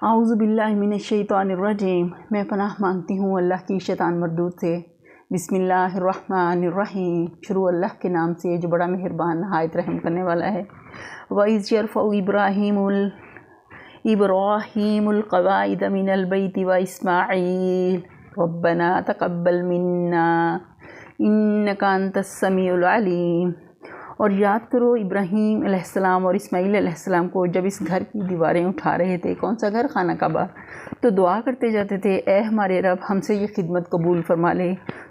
اعوذ باللہ من الشیطان الرجیم، میں پناہ مانگتی ہوں اللہ کی شیطان مردود سے۔ بسم اللہ الرحمن الرحیم، شروع اللہ کے نام سے جو بڑا مہربان نہایت رحم کرنے والا ہے۔ وَإِذْ يَرْفَعُ إِبْرَاهِيمُ الْقَوَاعِدَ مِنَ الْبَيْتِ وَإِسْمَاعِيلُ رَبَّنَا تَقَبَّلْ مِنَّا إِنَّكَ أَنْتَ السَّمِيعُ الْعَلِيمُ۔ اور یاد کرو ابراہیم علیہ السلام اور اسماعیل علیہ السلام کو جب اس گھر کی دیواریں اٹھا رہے تھے، کون سا گھر؟ خانہ کعبہ، تو دعا کرتے جاتے تھے، اے ہمارے رب ہم سے یہ خدمت قبول فرما لے،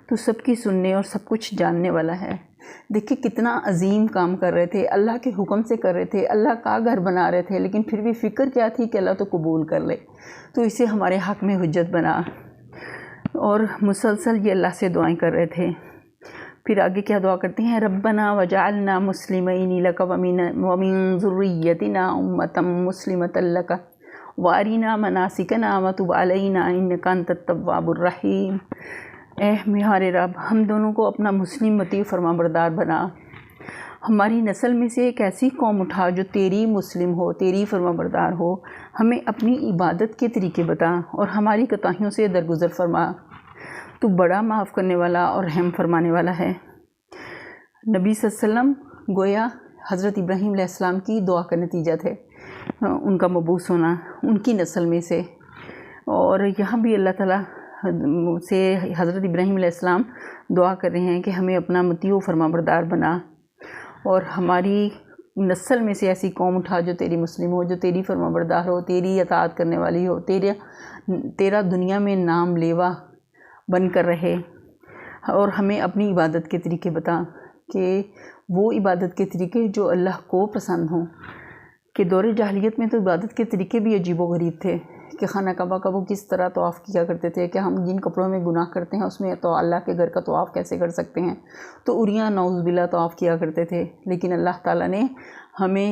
تو سب کی سننے اور سب کچھ جاننے والا ہے۔ دیکھیں کتنا عظیم کام کر رہے تھے، اللہ کے حکم سے کر رہے تھے، اللہ کا گھر بنا رہے تھے، لیکن پھر بھی فکر کیا تھی کہ اللہ تو قبول کر لے، تو اسے ہمارے حق میں حجت بنا، اور مسلسل یہ اللہ سے دعائیں کر رہے تھے۔ پھر آگے کیا دعا کرتے ہیں؟ ربنا وجعلنا مسلمین لک ومن ذریتنا امۃ مسلمۃ لک وارنا مناسکنا وتب علینا انک انت التواب الرحیم۔ اے ہمارے رب، ہم دونوں کو اپنا مسلم مطیع فرما بردار بنا، ہماری نسل میں سے ایک ایسی قوم اٹھا جو تیری مسلم ہو، تیری فرما بردار ہو، ہمیں اپنی عبادت کے طریقے بتا اور ہماری کوتاہیوں سے درگزر فرما، تو بڑا معاف کرنے والا اور رحم فرمانے والا ہے۔ نبی صلی اللہ علیہ وسلم گویا حضرت ابراہیم علیہ السلام کی دعا کا نتیجہ تھے، ان کا مبعوث ہونا ان کی نسل میں سے، اور یہاں بھی اللہ تعالیٰ سے حضرت ابراہیم علیہ السلام دعا کر رہے ہیں کہ ہمیں اپنا مطیع و فرما بردار بنا، اور ہماری نسل میں سے ایسی قوم اٹھا جو تیری مسلم ہو، جو تیری فرما بردار ہو، تیری اطاعت کرنے والی ہو، تیرا دنیا میں نام لیوا بن کر رہے، اور ہمیں اپنی عبادت کے طریقے بتا کہ وہ عبادت کے طریقے جو اللہ کو پسند ہوں۔ کہ دور جاہلیت میں تو عبادت کے طریقے بھی عجیب و غریب تھے، کہ خانہ کعبہ کا وہ کس طرح طواف کیا کرتے تھے، کہ ہم جن کپڑوں میں گناہ کرتے ہیں اس میں تو اللہ کے گھر کا طواف کیسے کر سکتے ہیں، تو عریاں نعوذ باللہ طواف کیا کرتے تھے، لیکن اللہ تعالیٰ نے ہمیں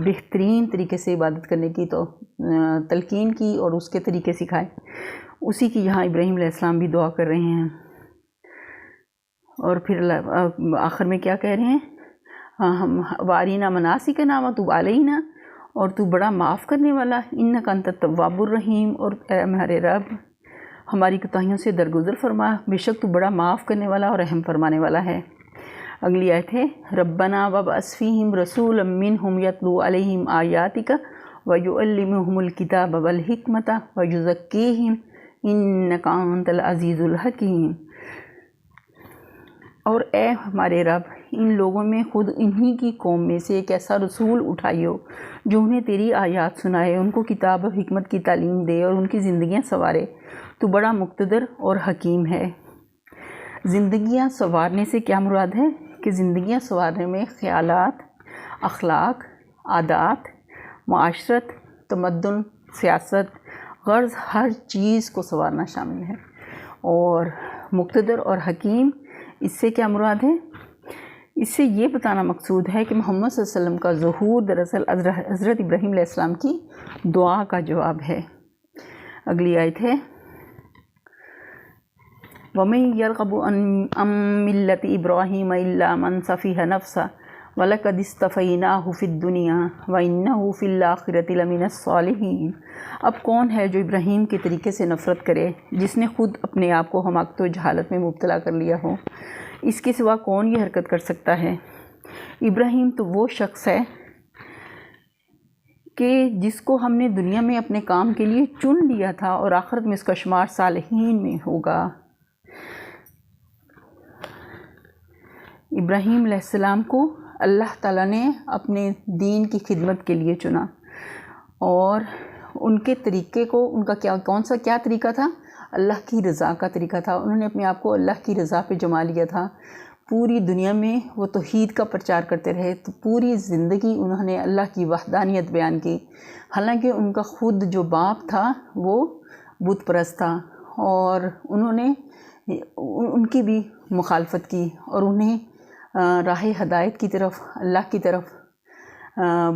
بہترین طریقے سے عبادت کرنے کی تو تلقین کی اور اس کے طریقے سکھائے، اسی کی یہاں ابراہیم علیہ السلام بھی دعا کر رہے ہیں۔ اور پھر آخر میں کیا کہہ رہے ہیں؟ ہم وارینا مناسکنا وتب علینا، اور تو بڑا معاف کرنے والا، انک انت التواب الرحیم، اور اے ہمارے رب ہماری کوتاہیوں سے درگزر فرما، بے شک تو بڑا معاف کرنے والا اور رحم فرمانے والا ہے۔ اگلی آیت ہے ربنا وابعث فیہم رسولا منہم یتلو علیہم آیاتک ویعلمہم الکتاب والحکمت ویزکیہم انک انت العزیز الحکیم۔ اور اے ہمارے رب ان لوگوں میں خود انہی کی قوم میں سے ایک ایسا رسول اٹھائیو جو انہیں تیری آیات سنائے، ان کو کتاب و حکمت کی تعلیم دے اور ان کی زندگیاں سنوارے، تو بڑا مقتدر اور حکیم ہے۔ زندگیاں سنوارنے سے کیا مراد ہے؟ کہ زندگیاں سنوارنے میں خیالات، اخلاق، عادات، معاشرت، تمدن، سیاست، غرض ہر چیز کو سنوارنا شامل ہے۔ اور مقتدر اور حکیم اس سے کیا مراد ہے؟ اس سے یہ بتانا مقصود ہے کہ محمد صلی اللہ علیہ وسلم کا ظہور دراصل حضرت ابراہیم علیہ السلام کی دعا کا جواب ہے۔ اگلی آیت ہے وَمَن يَرْغَبُ عَن مِّلَّةِ إِبْرَاهِيمَ إِلَّا مَن سَفِهَ نَفْسَهُ وَلَقَدِ اصْطَفَيْنَاهُ فِي الدُّنْيَا وَإِنَّهُ فِي الْآخِرَةِ لَمِنَ الصَّالِحِينَ۔ اب کون ہے جو ابراہیم کے طریقے سے نفرت کرے، جس نے خود اپنے آپ کو حماقت و جہالت میں مبتلا کر لیا ہو؟ اس کے سوا کون یہ حرکت کر سکتا ہے؟ ابراہیم تو وہ شخص ہے کہ جس کو ہم نے دنیا میں اپنے کام کے لیے چن لیا تھا، اور آخرت میں اس کا شمار صالحین میں ہوگا۔ ابراہیم علیہ السلام کو اللہ تعالیٰ نے اپنے دین کی خدمت کے لیے چنا، اور ان کے طریقے کو، ان کا کیا طریقہ تھا؟ اللہ کی رضا کا طریقہ تھا۔ انہوں نے اپنے آپ کو اللہ کی رضا پہ جما لیا تھا۔ پوری دنیا میں وہ توحید کا پرچار کرتے رہے، تو پوری زندگی انہوں نے اللہ کی وحدانیت بیان کی، حالانکہ ان کا خود جو باپ تھا وہ بت پرست تھا، اور انہوں نے ان کی بھی مخالفت کی، اور انہیں راہ ہدایت کی طرف، اللہ کی طرف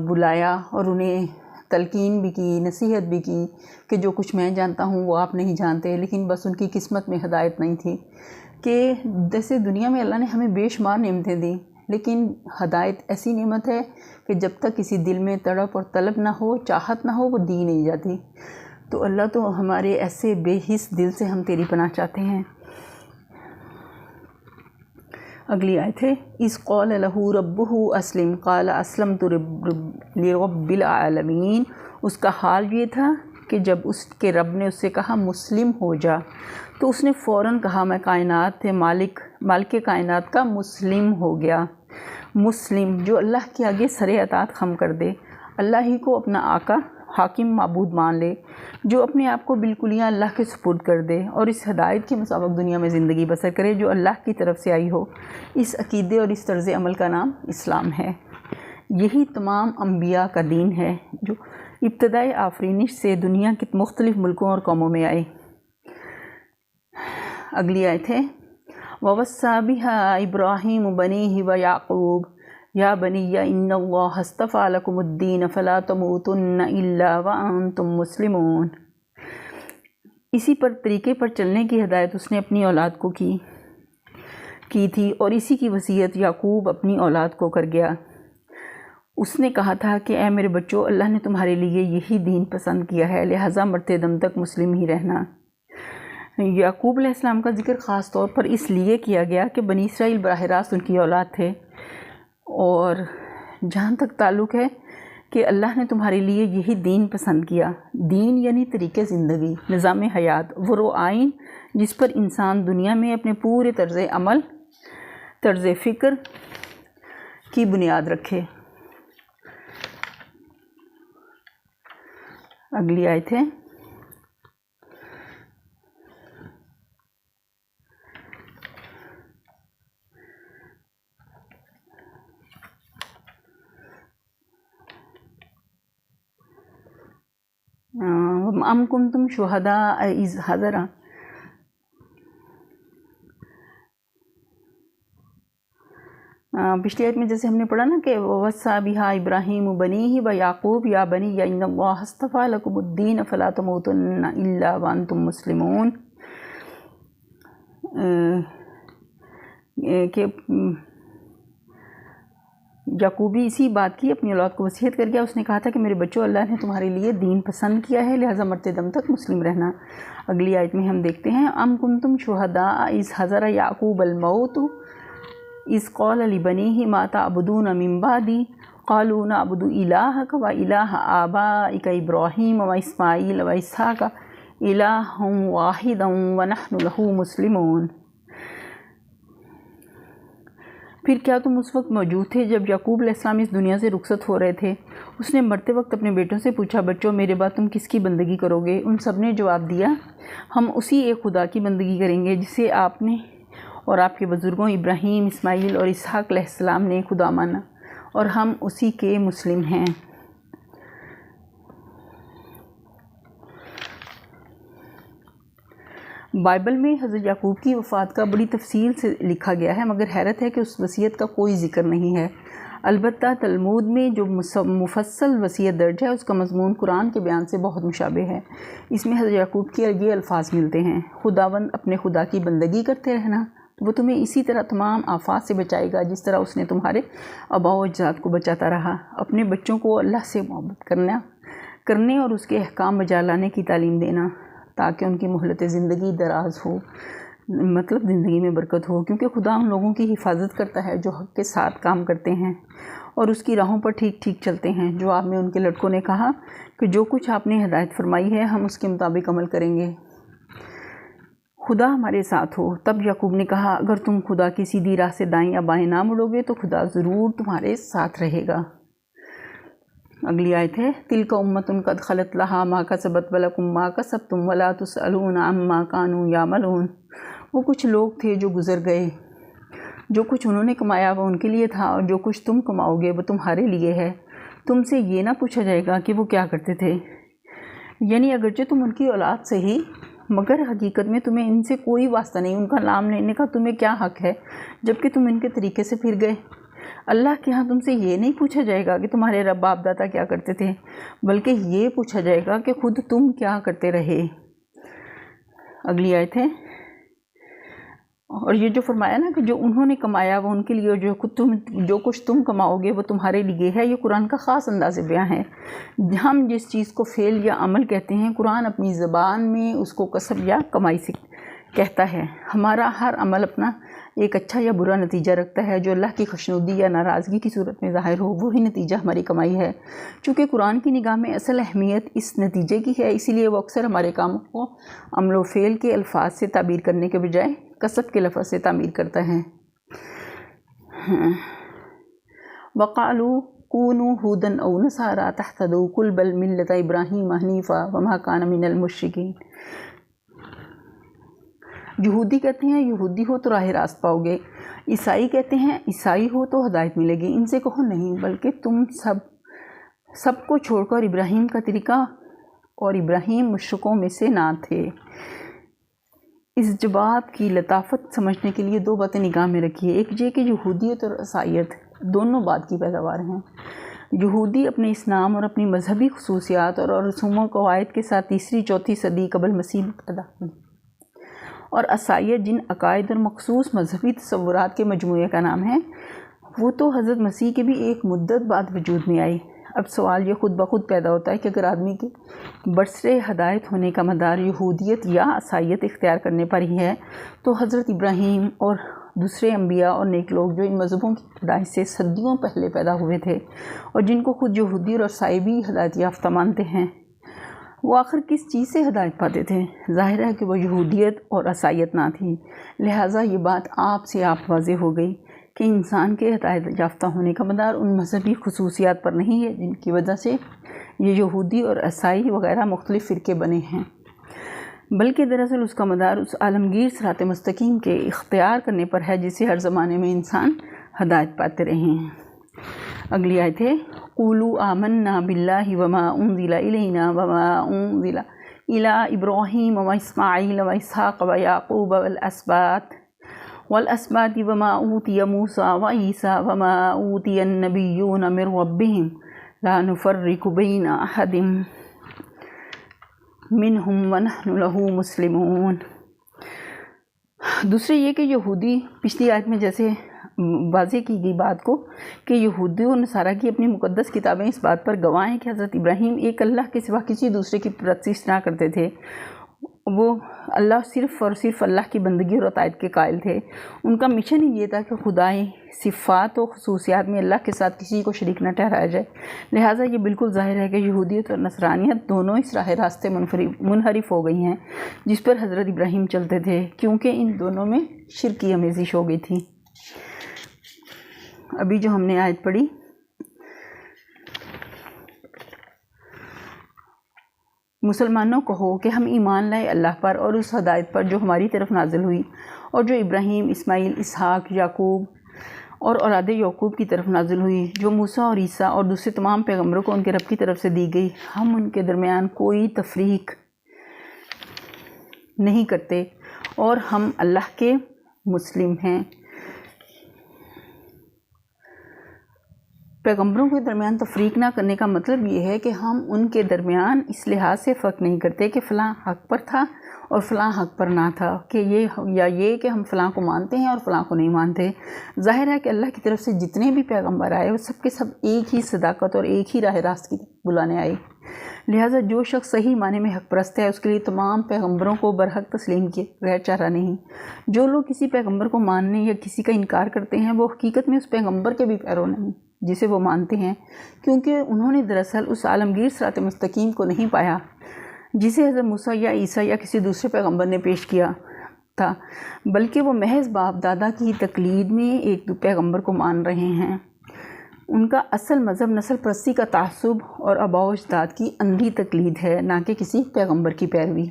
بلایا، اور انہیں تلقین بھی کی، نصیحت بھی کی کہ جو کچھ میں جانتا ہوں وہ آپ نہیں جانتے، لیکن بس ان کی قسمت میں ہدایت نہیں تھی۔ کہ جیسے دنیا میں اللہ نے ہمیں بے شمار نعمتیں دیں، لیکن ہدایت ایسی نعمت ہے کہ جب تک کسی دل میں تڑپ اور طلب نہ ہو، چاہت نہ ہو، وہ دی نہیں جاتی۔ تو اللہ تو ہمارے ایسے بے حس دل سے ہم تیری پناہ چاہتے ہیں۔ اگلی آیت ہے اذ قال لہ ربہ اسلم قال اسلمت لرب العالمین۔ اس کا حال یہ تھا کہ جب اس کے رب نے اس سے کہا مسلم ہو جا، تو اس نے فوراً کہا میں کائنات کے مالک کائنات کا مسلم ہو گیا۔ مسلم جو اللہ کے آگے سر اطاعت خم کر دے، اللہ ہی کو اپنا آقا حاکم معبود مان لے، جو اپنے آپ کو بالکلیاں اللہ کے سپرد کر دے اور اس ہدایت کے مطابق دنیا میں زندگی بسر کرے جو اللہ کی طرف سے آئی ہو۔ اس عقیدے اور اس طرز عمل کا نام اسلام ہے۔ یہی تمام انبیاء کا دین ہے جو ابتدائے آفرینش سے دنیا کے مختلف ملکوں اور قوموں میں آئے۔ اگلی آیت ہے وَوَصَّىٰ بِهَا إِبْرَاهِيمُ بَنِيهِ وَيَعْقُوبُ یا بنی ان اللہ اصطفیٰ لکم الدین فلا تموتن الا وانتم مسلمون۔ اسی طریقے پر چلنے کی ہدایت اس نے اپنی اولاد کو کی تھی اور اسی کی وصیت یعقوب اپنی اولاد کو کر گیا۔ اس نے کہا تھا کہ اے میرے بچوں، اللہ نے تمہارے لیے یہی دین پسند کیا ہے، لہٰذا مرتے دم تک مسلم ہی رہنا۔ یعقوب علیہ السلام کا ذکر خاص طور پر اس لیے کیا گیا کہ بنی اسرائیل براہ راست ان کی اولاد تھے، اور جہاں تک تعلق ہے کہ اللہ نے تمہارے لیے یہی دین پسند کیا۔ دین یعنی طریقے زندگی، نظام حیات، وہ آئین جس پر انسان دنیا میں اپنے پورے طرز عمل، طرز فکر کی بنیاد رکھے۔ اگلی آیت ہے ام کنتم شہداء اذ حضر، پچھلی آیت میں جیسے ہم نے پڑھا نا کہ وَوَصَّىٰ بِهَا إِبْرَاهِيمُ بَنِيهِ وَيَعْقُوبُ يَا بَنِيَّ إِنَّ اللَّهَ اصْطَفَىٰ لَكُمُ الدِّينَ فَلَا تَمُوتُنَّ إِلَّا وَأَنتُم مُّسْلِمُونَ، کہ یعقوب بھی اسی بات کی اپنی اولاد کو وصیت کر گیا۔ اس نے کہا تھا کہ میرے بچوں، اللہ نے تمہارے لیے دین پسند کیا ہے، لہٰذا مرتے دم تک مسلم رہنا۔ اگلی آیت میں ہم دیکھتے ہیں ام کنتم شہداء اذ حضر یعقوب الموت اذ قال لبنیہ ما تعبدون من بعدی قالوا نعبد الہک و الہ آبائک ابراہیم و اسماعیل و اسحاق الہا واحدا ونحن لہ مسلمون۔ پھر کیا تم اس وقت موجود تھے جب یعقوب علیہ السلام اس دنیا سے رخصت ہو رہے تھے؟ اس نے مرتے وقت اپنے بیٹوں سے پوچھا بچوں، میرے بعد تم کس کی بندگی کرو گے؟ ان سب نے جواب دیا ہم اسی ایک خدا کی بندگی کریں گے جسے آپ نے اور آپ کے بزرگوں ابراہیم، اسماعیل اور اسحاق علیہ السلام نے خدا مانا، اور ہم اسی کے مسلم ہیں۔ بائبل میں حضرت یعقوب کی وفات کا بڑی تفصیل سے لکھا گیا ہے، مگر حیرت ہے کہ اس وصیت کا کوئی ذکر نہیں ہے۔ البتہ تلمود میں جو مفصل وصیت درج ہے، اس کا مضمون قرآن کے بیان سے بہت مشابہ ہے۔ اس میں حضرت یعقوب کے یہ الفاظ ملتے ہیں، خداوند اپنے خدا کی بندگی کرتے رہنا، تو وہ تمہیں اسی طرح تمام آفات سے بچائے گا جس طرح اس نے تمہارے آباء و اجداد کو بچاتا رہا۔ اپنے بچوں کو اللہ سے محبت کرنے اور اس کے احکام بجا لانے کی تعلیم دینا، تاکہ ان کی مہلت زندگی دراز ہو، مطلب زندگی میں برکت ہو، کیونکہ خدا ان لوگوں کی حفاظت کرتا ہے جو حق کے ساتھ کام کرتے ہیں اور اس کی راہوں پر ٹھیک ٹھیک چلتے ہیں۔ جواب میں ان کے لڑکوں نے کہا کہ جو کچھ آپ نے ہدایت فرمائی ہے ہم اس کے مطابق عمل کریں گے، خدا ہمارے ساتھ ہو۔ تب یعقوب نے کہا اگر تم خدا کی سیدھی راہ سے دائیں یا بائیں نہ مڑو گے تو خدا ضرور تمہارے ساتھ رہے گا۔ اگلی آیت ہے تلک امۃ قد خلت لہا ما کسبت ولکم ما کسبتم ولا تسألون عما کانوا یعملون۔ وہ کچھ لوگ تھے جو گزر گئے، جو کچھ انہوں نے کمایا وہ ان کے لیے تھا، اور جو کچھ تم کماؤ گے وہ تمہارے لیے ہے، تم سے یہ نہ پوچھا جائے گا کہ وہ کیا کرتے تھے۔ یعنی اگرچہ تم ان کی اولاد سے ہی، مگر حقیقت میں تمہیں ان سے کوئی واسطہ نہیں، ان کا نام لینے کا تمہیں کیا حق ہے جبکہ تم ان کے طریقے سے پھر گئے۔ اللہ کے ہاں تم سے یہ نہیں پوچھا جائے گا کہ تمہارے رب باپ دادا کیا کرتے تھے، بلکہ یہ پوچھا جائے گا کہ خود تم کیا کرتے رہے۔ اگلی آیت ہے اور یہ جو فرمایا نا کہ جو انہوں نے کمایا وہ ان کے لیے، جو کچھ تم کماؤ گے وہ تمہارے لیے ہے، یہ قرآن کا خاص انداز بیاں ہے۔ ہم جس چیز کو فعل یا عمل کہتے ہیں، قرآن اپنی زبان میں اس کو کسب یا کمائی سے کہتا ہے۔ ہمارا ہر عمل اپنا ایک اچھا یا برا نتیجہ رکھتا ہے، جو اللہ کی خوشنودی یا ناراضگی کی صورت میں ظاہر ہو وہی نتیجہ ہماری کمائی ہے۔ چونکہ قرآن کی نگاہ میں اصل اہمیت اس نتیجے کی ہے، اسی لیے وہ اکثر ہمارے کاموں کو عمل و فعل کے الفاظ سے تعبیر کرنے کے بجائے کسب کے لفظ سے تعبیر کرتا ہے۔ وَقَالُوا كُونُوا هُودًا أَوْ نَصَارَىٰ تَهْتَدُوا قُلْ بَلْ مِلَّةَ إِبْرَاهِيمَ حَنِيفًا وَمَا كَانَ مِنَ الْمُشْرِكِينَ۔ یہودی کہتے ہیں یہودی ہو تو راہ راست پاؤ گے، عیسائی کہتے ہیں عیسائی ہو تو ہدایت ملے گی۔ ان سے کہو نہیں، بلکہ تم سب کو چھوڑ کر ابراہیم کا طریقہ، اور ابراہیم مشرکوں میں سے نہ تھے۔ اس جواب کی لطافت سمجھنے کے لیے دو باتیں نگاہ میں رکھیے۔ ایک یہ کہ یہودیت اور عیسائیت دونوں بات کی پیداوار ہیں۔ یہودی اپنے اسلام اور اپنی مذہبی خصوصیات اور رسوم و قواعد کے ساتھ 3-4 صدی قبل مسیح پیدا ہوئی، اور عیسائیت جن عقائد اور مخصوص مذہبی تصورات کے مجموعے کا نام ہے، وہ تو حضرت مسیح کے بھی ایک مدت بعد وجود میں آئی۔ اب سوال یہ خود بخود پیدا ہوتا ہے کہ اگر آدمی کے برسر ہدایت ہونے کا مدار یہودیت یا عیسائیت اختیار کرنے پر ہی ہے، تو حضرت ابراہیم اور دوسرے انبیاء اور نیک لوگ جو ان مذہبوں کی پیدائش سے صدیوں پہلے پیدا ہوئے تھے اور جن کو خود یہودی اور عیسائی بھی ہدایت یافتہ مانتے ہیں، وہ آخر کس چیز سے ہدایت پاتے تھے؟ ظاہر ہے کہ وہ یہودیت اور عیسائیت نہ تھی۔ لہٰذا یہ بات آپ سے آپ واضح ہو گئی کہ انسان کے ہدایت یافتہ ہونے کا مدار ان مذہبی خصوصیات پر نہیں ہے جن کی وجہ سے یہ یہودی اور عیسائی وغیرہ مختلف فرقے بنے ہیں، بلکہ دراصل اس کا مدار اس عالمگیر صراط مستقیم کے اختیار کرنے پر ہے جس سے ہر زمانے میں انسان ہدایت پاتے رہے ہیں۔ اگلی آیت ہے قُولُوا آمَنَّا بِاللَّهِ وَمَا أُنزِلَ إِلَيْنَا وَمَا أُنزِلَ إِلَىٰ إِبْرَاهِيمَ وَإِسْمَاعِيلَ وَإِسْحَاقَ وَيَعْقُوبَ وَالْأَسْبَاطِ وَمَا أُوتِيَ مُوسَىٰ وَعِيسَىٰ وَمَا أُوتِيَ النَّبِيُّونَ مِن رَّبِّهِمْ لَا نُفَرِّقُ بَيْنَ أَحَدٍ مِّنْهُمْ وَنَحْنُ لَهُ مُسْلِمُونَ۔ دوسرے یہ کہ یہودی پچھلی آیت میں جیسے واضح کی گئی بات کو کہ یہودی و نصارہ کی اپنی مقدس کتابیں اس بات پر گواہ ہیں کہ حضرت ابراہیم ایک اللہ کے سوا کسی دوسرے کی پرستش نہ کرتے تھے، وہ اللہ صرف اور صرف اللہ کی بندگی اور اطاعت کے قائل تھے۔ ان کا مشن ہی یہ تھا کہ خدائی صفات و خصوصیات میں اللہ کے ساتھ کسی کو شریک نہ ٹھہرایا جائے۔ لہٰذا یہ بالکل ظاہر ہے کہ یہودیت اور نصرانیت دونوں اس راہ راستے منحرف ہو گئی ہیں جس پر حضرت ابراہیم چلتے تھے، کیونکہ ان دونوں میں شرک کی آمیزش ہو گئی تھی۔ ابھی جو ہم نے آیت پڑھی، مسلمانوں کہو کہ ہم ایمان لائے اللہ پر اور اس ہدایت پر جو ہماری طرف نازل ہوئی اور جو ابراہیم، اسماعیل، اسحاق، یعقوب اور اولاد یعقوب کی طرف نازل ہوئی، جو موسیٰ اور عیسیٰ اور دوسرے تمام پیغمبروں کو ان کے رب کی طرف سے دی گئی۔ ہم ان کے درمیان کوئی تفریق نہیں کرتے اور ہم اللہ کے مسلم ہیں۔ پیغمبروں کے درمیان تفریق نہ کرنے کا مطلب یہ ہے کہ ہم ان کے درمیان اس لحاظ سے فرق نہیں کرتے کہ فلاں حق پر تھا اور فلاں حق پر نہ تھا، کہ یہ کہ ہم فلاں کو مانتے ہیں اور فلاں کو نہیں مانتے۔ ظاہر ہے کہ اللہ کی طرف سے جتنے بھی پیغمبر آئے وہ سب کے سب ایک ہی صداقت اور ایک ہی راہ راست کی بلانے آئے۔ لہٰذا جو شخص صحیح معنی میں حق پرست ہے اس کے لیے تمام پیغمبروں کو برحق تسلیم کیے بغیر چارہ نہیں۔ جو لوگ کسی پیغمبر کو ماننے یا کسی کا انکار کرتے ہیں وہ حقیقت میں اس پیغمبر کے بھی پیرو نہیں جسے وہ مانتے ہیں، کیونکہ انہوں نے دراصل اس عالمگیر صراط مستقیم کو نہیں پایا جسے حضرت موسیٰ یا عیسیٰ یا کسی دوسرے پیغمبر نے پیش کیا تھا، بلکہ وہ محض باپ دادا کی تقلید میں ایک پیغمبر کو مان رہے ہیں۔ ان کا اصل مذہب نسل پرستی کا تعصب اور آباء و اجداد کی اندھی تقلید ہے، نہ کہ کسی پیغمبر کی پیروی۔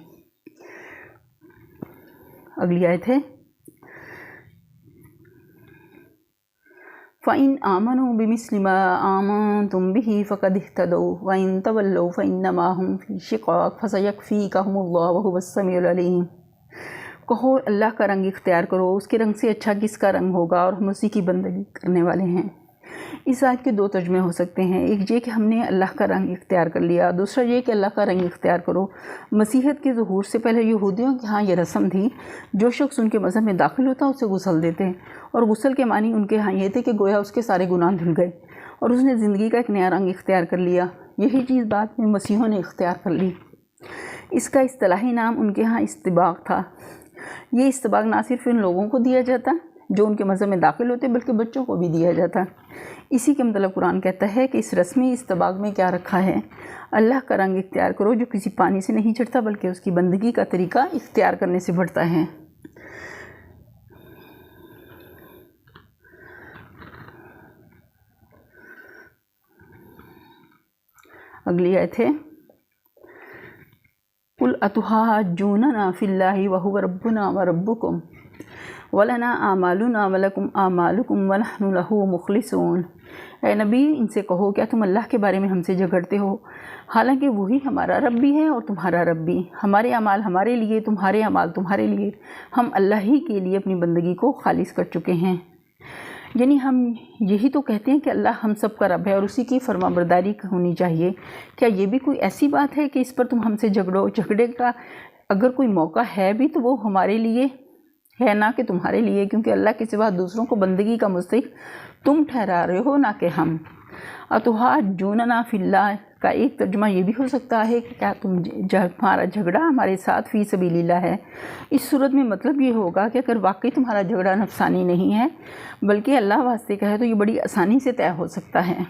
اگلی آیت ہے فَإِنْ آمَنُوا بِمِثْلِ مَا آمَنْتُمْ بِهِ فَقَدِ اهْتَدَوْا وَإِنْ تَوَلَّوْا فَإِنَّمَا هُمْ فِي شِقَاقٍ فَسَيَكْفِيكَهُمُ اللَّهُ وَهُوَ السَّمِيعُ الْعَلِيمُ۔ کہو اللہ کا رنگ اختیار کرو، اس کے رنگ سے اچھا کس کا رنگ ہوگا، اور ہم اسی کی بندگی کرنے والے ہیں۔ اس آیت کے دو ترجمے ہو سکتے ہیں، ایک یہ کہ ہم نے اللہ کا رنگ اختیار کر لیا، دوسرا یہ کہ اللہ کا رنگ اختیار کرو۔ مسیحیت کے ظہور سے پہلے یہودیوں کے ہاں یہ رسم تھی، جو شخص ان کے مذہب میں داخل ہوتا اسے غسل دیتے، اور غسل کے معنی ان کے ہاں یہ تھے کہ گویا اس کے سارے گناہ دھل گئے اور اس نے زندگی کا ایک نیا رنگ اختیار کر لیا۔ یہی چیز بعد میں مسیحیوں نے اختیار کر لی۔ اس کا اصطلاحی نام ان کے ہاں استباغ تھا۔ یہ استباغ نہ صرف ان لوگوں کو دیا جاتا جو ان کے مذہب میں داخل ہوتے، بلکہ بچوں کو بھی دیا جاتا۔ اسی کے مطلب قرآن کہتا ہے کہ اس رسمی استباغ میں کیا رکھا ہے؟ اللہ کا رنگ اختیار کرو جو کسی پانی سے نہیں چڑھتا بلکہ اس کی بندگی کا طریقہ اختیار کرنے سے بڑھتا ہے۔ اگلی آیت ہے قُلْ أَتُحَاجُّونَنَا فِي اللَّهِ وَهُوَ رَبُّنَا وَرَبُّكُمْ وَلَنَا أَعْمَالُنَا وَلَكُمْ أَعْمَالُكُمْ وَنَحْنُ لَهُ مُخْلِصُونَ۔ اے نبی ان سے کہو کیا تم اللہ کے بارے میں ہم سے جھگڑتے ہو، حالانکہ وہی ہمارا رب بھی ہے اور تمہارا رب بھی، ہمارے اعمال ہمارے لیے، تمہارے اعمال تمہارے لیے، ہم اللہ ہی کے لیے اپنی بندگی کو خالص کر چکے ہیں۔ یعنی ہم یہی تو کہتے ہیں کہ اللہ ہم سب کا رب ہے اور اسی کی فرما برداری ہونی چاہیے۔ کیا یہ بھی کوئی ایسی بات ہے کہ اس پر تم ہم سے جھگڑو؟ جھگڑے کا اگر کوئی موقع ہے بھی تو وہ ہمارے لیے ہے، نہ کہ تمہارے لیے، کیونکہ اللہ کے سوا دوسروں کو بندگی کا مستحق تم ٹھہرا رہے ہو، نہ کہ ہم۔ اتحاجوننا فی اللہ کا ایک ترجمہ یہ بھی ہو سکتا ہے کہ کیا تمہارا جھگڑا ہمارے ساتھ فی سبیل اللہ ہے۔ اس صورت میں مطلب یہ ہوگا کہ اگر واقعی تمہارا جھگڑا نفسانی نہیں ہے بلکہ اللہ واسطے کا ہے تو یہ بڑی آسانی سے طے ہو سکتا ہے۔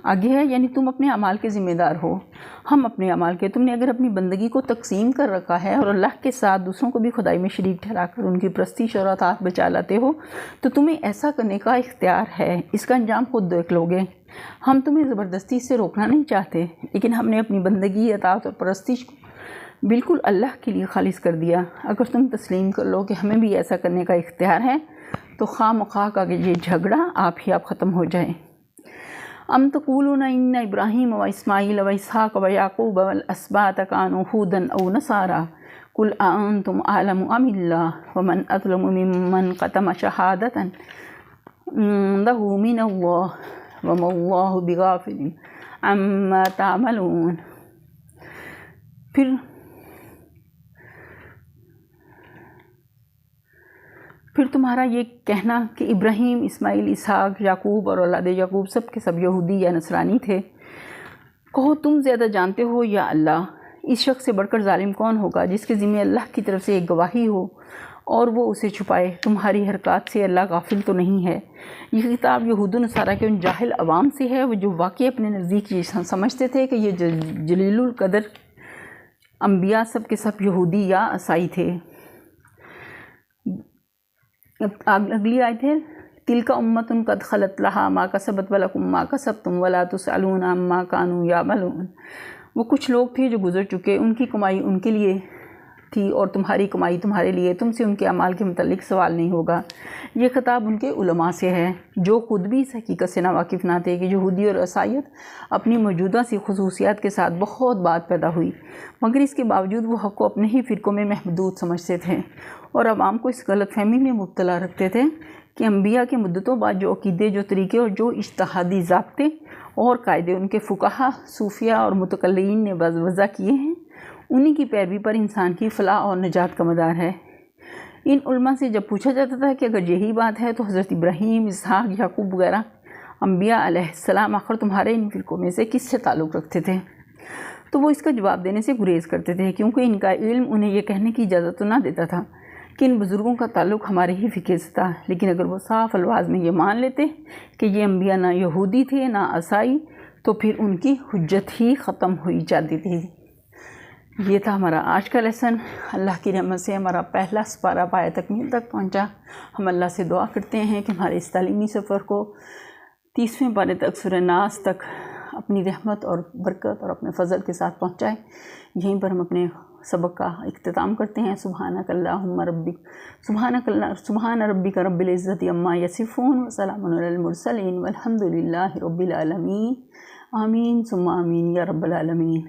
آگے ہے یعنی تم اپنے اعمال کے ذمہ دار ہو، ہم اپنے اعمال کے۔ تم نے اگر اپنی بندگی کو تقسیم کر رکھا ہے اور اللہ کے ساتھ دوسروں کو بھی خدائی میں شریک ٹھہرا کر ان کی پرستش اور اطاعت بچا لاتے ہو تو تمہیں ایسا کرنے کا اختیار ہے، اس کا انجام خود دیکھ لو گے۔ ہم تمہیں زبردستی سے روکنا نہیں چاہتے، لیکن ہم نے اپنی بندگی، اطاعت اور پرستش کو بالکل اللہ کے لیے خالص کر دیا۔ اگر تم تسلیم کر لو کہ ہمیں بھی ایسا کرنے کا اختیار ہے تو خواہ مخواہ کا یہ جھگڑا آپ ہی آپ ختم ہو جائے۔ ام تقولون ان ابراہیم و اسماعیل و اسحاق و یعقوب والاسباط کانوا ہودا او نصارا قل اانتم اعلم ام اللہ ومن اظلم ممن قتم شہادۃ عنده من اللہ وما اللہ بغافل عما تعملون۔ پھر تمہارا یہ کہنا کہ ابراہیم، اسماعیل، اسحاق، یعقوب اور اولاد یعقوب سب کے سب یہودی یا نصرانی تھے، کہو تم زیادہ جانتے ہو یا اللہ؟ اس شخص سے بڑھ کر ظالم کون ہوگا جس کے ذمہ اللہ کی طرف سے ایک گواہی ہو اور وہ اسے چھپائے؟ تمہاری حرکات سے اللہ غافل تو نہیں ہے۔ یہ خطاب یہود و نصارہ کے ان جاہل عوام سے ہے جو واقعی اپنے نزدیک یہ سمجھتے تھے کہ یہ جلیل القدر انبیاء سب کے سب یہودی یا عیسائی تھے۔ اگلی آیت ہے تلک امۃ قد خلت لہا ما کسبت ولکم ما کسبتم ولا تسألون عما کانوا یعملون۔ وہ کچھ لوگ تھے جو گزر چکے، ان کی کمائی ان کے لیے تھی اور تمہاری کمائی تمہارے لیے، تم سے ان کے اعمال کے متعلق سوال نہیں ہوگا۔ یہ خطاب ان کے علماء سے ہے جو خود بھی اس حقیقت سے ناواقف نہ تھے کہ یہودی اور عیسائیت اپنی موجودہ سی خصوصیات کے ساتھ بہت بعد پیدا ہوئی، مگر اس کے باوجود وہ حق کو اپنے ہی فرقوں میں محدود سمجھتے تھے اور عوام کو اس غلط فہمی میں مبتلا رکھتے تھے کہ انبیاء کے مدتوں بعد جو عقیدے، جو طریقے اور جو اجتہادی ضابطے اور قاعدے ان کے فقہا، صوفیہ اور متکلمین نے وضع کیے ہیں، انہی کی پیروی پر انسان کی فلاح اور نجات کا مدار ہے۔ ان علماء سے جب پوچھا جاتا تھا کہ اگر یہی بات ہے تو حضرت ابراہیم، اسحاق، یعقوب وغیرہ انبیاء علیہ السلام آخر تمہارے ان فرقوں میں سے کس سے تعلق رکھتے تھے؟ تو وہ اس کا جواب دینے سے گریز کرتے تھے، کیونکہ ان کا علم انہیں یہ کہنے کی اجازت تو نہ دیتا تھا کہ ان بزرگوں کا تعلق ہمارے ہی فقہ سے تھا۔ لیکن اگر وہ صاف الفاظ میں یہ مان لیتے کہ یہ انبیاء نہ یہودی تھے نہ عیسائی تو پھر ان کی حجت ہی ختم ہوئی جاتی تھی۔ یہ تھا ہمارا آج کا لیسن۔ اللہ کی رحمت سے ہمارا پہلا سپارہ پایہ تکمیل تک پہنچا۔ ہم اللہ سے دعا کرتے ہیں کہ ہمارے اس تعلیمی سفر کو 30ویں پارے تک، سورہ ناس تک اپنی رحمت اور برکت اور اپنے فضل کے ساتھ پہنچائے۔ یہیں پر ہم اپنے سبق کا اختتام کرتے ہیں۔ سبحان ربک رب العزت عما یصفون وسلام علی المرسلین والحمد للہ رب العالمین۔ آمین ثم آمین یا رب العالمین۔